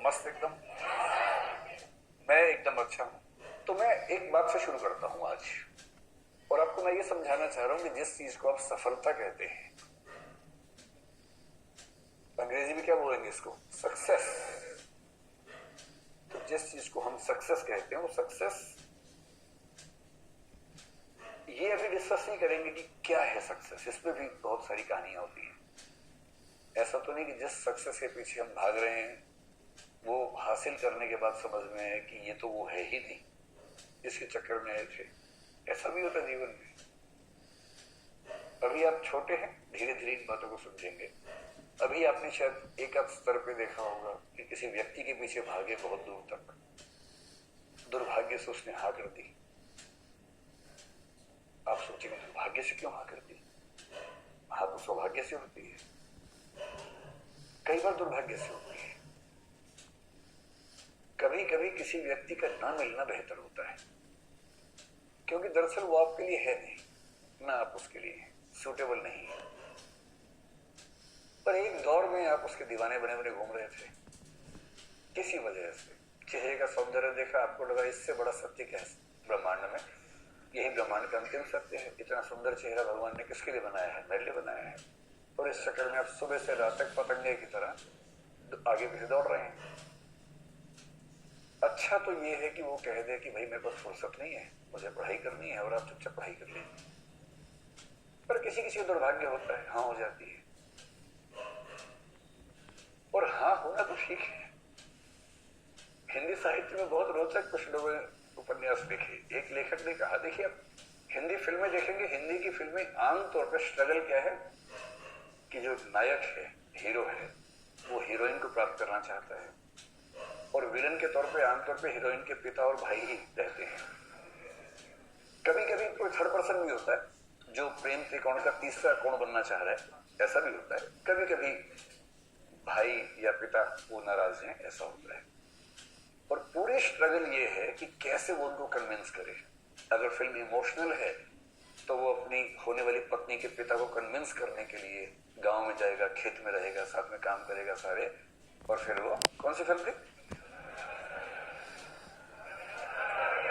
मस्त एकदम। मैं एकदम अच्छा हूं। तो मैं एक बात से शुरू करता हूं आज, और आपको मैं ये समझाना चाह रहा हूं कि जिस चीज को आप सफलता कहते हैं, अंग्रेजी में क्या बोलेंगे इसको, सक्सेस। तो जिस चीज को हम सक्सेस कहते हैं वो सक्सेस, ये अभी डिस्कस नहीं करेंगे कि क्या है सक्सेस, इसमें भी बहुत सारी कहानियां होती हैं। ऐसा तो नहीं कि जिस सक्सेस के पीछे हम भाग रहे हैं वो हासिल करने के बाद समझ में है कि ये तो वो है ही नहीं, इसके चक्कर में आए थे। ऐसा भी होता जीवन में। अभी आप छोटे हैं, धीरे धीरे इन बातों को समझेंगे। अभी आपने शायद एक आध स्तर पे देखा होगा कि किसी व्यक्ति के पीछे भागे बहुत दूर तक, दुर्भाग्य से उसने हाँ कर दी। आप सोचेंगे दुर्भाग्य से क्यों हाँ कर दी? हाँ तो सौभाग्य से होती है, कई बार दुर्भाग्य से होती है। कभी कभी किसी व्यक्ति का ना मिलना बेहतर होता है, क्योंकि दरअसल वो आपके लिए है नहीं, ना आप उसके लिए सूटेबल नहीं है। पर एक दौर में आप उसके दीवाने बने बने घूम रहे थे, किसी वजह से चेहरे का सौंदर्य देखा, आपको लगा इससे बड़ा सत्य क्या है ब्रह्मांड में, यही ब्रह्मांड का अंतिम सत्य है। इतना सुंदर चेहरा भगवान ने किसके लिए बनाया है? मेरे लिए बनाया है। और इस चक्कर में आप सुबह से रात तक पतंगे की तरह आगे पीछे दौड़ रहे हैं। अच्छा तो ये है कि वो कह दे कि भाई मेरे पास फुर्सत नहीं है, मुझे पढ़ाई करनी है, और आप चुपचाप पढ़ाई कर लीजिए। पर किसी किसी का दुर्भाग्य होता है, हाँ हो जाती है। और हाँ होना तो ठीक है। हिंदी साहित्य में बहुत रोचक कुछ लोगों ने उपन्यास लिखे। एक लेखक ने कहा, देखिए आप हिंदी फिल्में देखेंगे, हिंदी की फिल्में आमतौर पर स्ट्रगल क्या है कि जो नायक है, हीरो है, वो हीरोइन को प्राप्त करना चाहता है, और विलन के तौर पे आमतौर पे हीरोइन के पिता और भाई ही रहते हैं। कभी कभी कोई थर्ड पर्सन भी होता है जो प्रेम त्रिकोण का तीसरा कोण बनना चाह रहा है, ऐसा भी होता है। कभी कभी भाई या पिता वो नाराज हैं, ऐसा होता है। और पूरी स्ट्रगल ये है कि कैसे वो उनको कन्विंस करे। अगर फिल्म इमोशनल है तो वो अपनी होने वाली पत्नी के पिता को कन्विंस करने के लिए गांव में जाएगा, खेत में रहेगा, साथ में काम करेगा सारे, और फिर वो कौन सी फिल्म थी,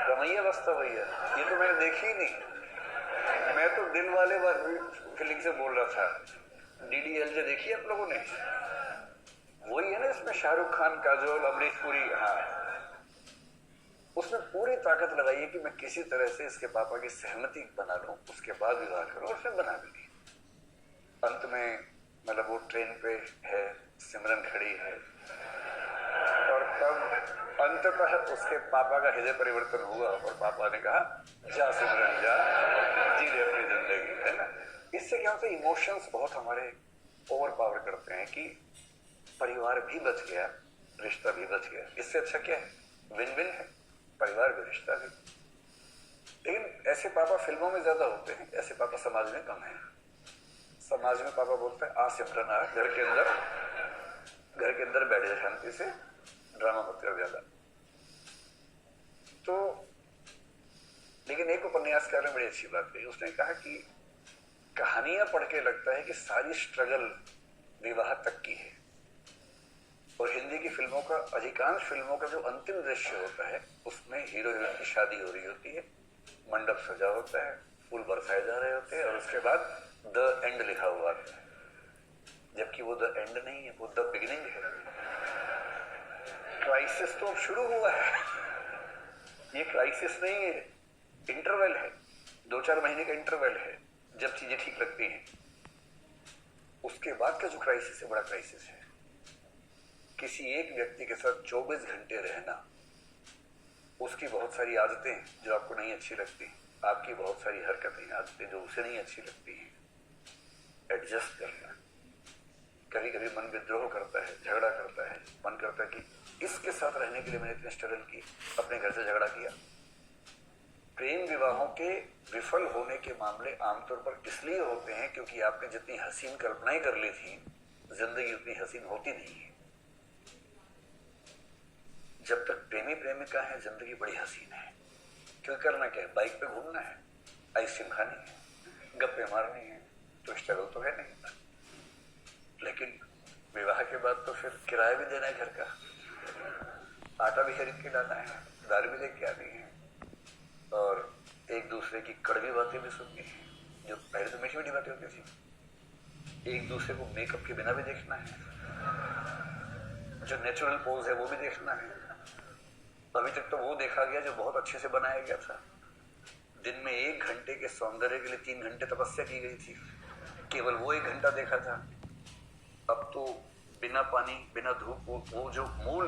रमैया बस्ता भैया, ये तो मैंने देखी ही नहीं। मैं तो दिल वाले फीलिंग से बोल रहा था। डीडीएलजे देखी आप लोगों ने? वही है ना, इसमें शाहरुख खान, काजोल, अमरीश पुरी। हाँ, उसमें पूरी ताकत लगाई है कि मैं किसी तरह से इसके पापा की सहमति बना लूं, उसके बाद विवाह करूं, और उसने बना भी ली। अंत में मतलब वो ट्रेन पे है, सिमरन खड़ी है, और तब अंततः उसके पापा का हृदय परिवर्तन हुआ और पापा ने कहा जा सिमरन जा, जी ले अपनी जिंदगी, है ना। इससे क्या होता है, इमोशंस बहुत हमारे ओवर पावर करते हैं कि परिवार भी बच गया, रिश्ता भी बच गया। इससे अच्छा क्या है, विन विन है, परिवार भी रिश्ता भी। लेकिन ऐसे पापा फिल्मों में ज्यादा होते हैं, ऐसे पापा समाज में कम है। समाज में पापा बोलते हैं आ सिमरन आ, घर के अंदर बैठ जा शांति से, ड्रामा मत कर ज्यादा। तो लेकिन एक उपन्यासकार ने बड़ी अच्छी बात कही। उसने कहा कि कहानियां पढ़ के लगता है कि सारी स्ट्रगल विवाह तक की है, और हिंदी की फिल्मों का, अधिकांश फिल्मों का जो अंतिम दृश्य होता है उसमें हीरो हीरोइन की शादी हो रही होती है, मंडप सजा होता है, फूल बरसाए जा रहे होते हैं, और उसके बाद द एंड लिखा हुआ आता है। जबकि वो द एंड नहीं है, वो द बिगिनिंग है। क्राइसिस तो अब शुरू हुआ है, ये क्राइसिस नहीं है, इंटरवल है, 2-4 महीने का इंटरवल है जब चीजें ठीक लगती हैं। उसके बाद का जो क्राइसिस है, बड़ा क्राइसिस है। किसी एक व्यक्ति के साथ 24 घंटे रहना, उसकी बहुत सारी आदतें जो आपको नहीं अच्छी लगती, आपकी बहुत सारी हरकतें, आदतें जो उसे नहीं अच्छी लगती हैं, एडजस्ट करना। कभी कभी मन विद्रोह करता है, झगड़ा करता है, मन करता है कि इसके साथ रहने के लिए मैंने इतनी स्ट्रगल की, अपने घर से झगड़ा किया। प्रेम विवाहों के विफल होने के मामले आमतौर पर इसलिए होते हैं क्योंकि आपने जितनी हसीन कल्पनाएं कर ली थी, जिंदगी उतनी हसीन होती नहीं है। जब तक प्रेमी प्रेमिका है, जिंदगी बड़ी हसीन है। क्यों करना क्या है, बाइक पे घूमना है, आइसक्रीम खानी है, गप्पे मारनी है, तो स्ट्रगल तो है नहीं। लेकिन विवाह के बाद तो फिर किराया भी देना है घर का, आटा भी खरीद के लाना है, दाल भी लेके आनी है, और एक दूसरे की कड़वी बातें भी सुननी है, जो पहले तो मीठी मीठी बातें होती थी। एक दूसरे को मेकअप के बिना भी देखना है, जो नेचुरल पोज है वो भी देखना है। अभी तक तो वो देखा गया जो बहुत अच्छे से बनाया गया था। दिन में 1 घंटे के सौंदर्य के लिए 3 घंटे तपस्या की गई थी, केवल वो 1 घंटा देखा था। अब तो बिना पानी बिना धूप वो जो मूल